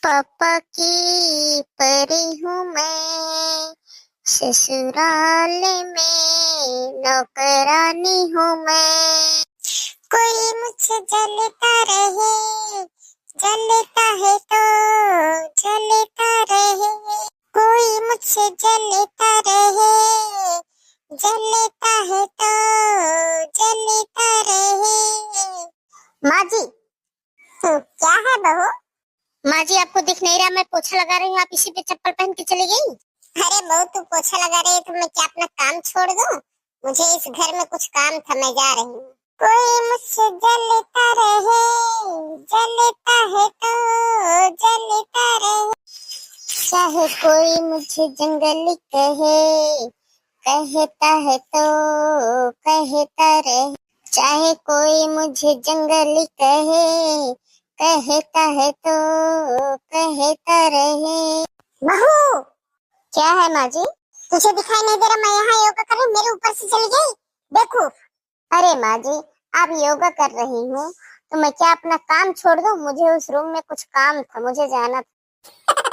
पापा की परी हूँ मैं, ससुराल में नौकरानी हूँ मैं। कोई मुझसे जलता रहे, जलता है तो जलता रहे। कोई मुझसे जलता रहे, जलता है तो जलता रहे। माँ जी। क्या है बहू? माँ जी, आपको दिख नहीं रहा मैं पोछा लगा रही हूँ, आप इसी पे चप्पल पहन के चली गई। अरे बहू, तू पोछा लगा रही है तो मैं क्या अपना काम छोड़ दूँ? मुझे इस घर में कुछ काम था, मैं जा रही हूँ। कोई मुझसे जलता रहे, जलता है तो जलता रहे। चाहे कोई मुझे जंगली कहे, कहता है तो कहता रहे। चाहे कोई मुझे जंगली कहे, कहता है तो कहता रहे। बहू, क्या है माँ जी? तुझे दिखाई नहीं दे रहा मैं यहाँ योगा कर रही हूँ, मेरे ऊपर से चली गई देखो। अरे माँ जी, आप योगा कर रही हूँ तो मैं क्या अपना काम छोड़ दूँ? मुझे उस रूम में कुछ काम था, मुझे जाना था।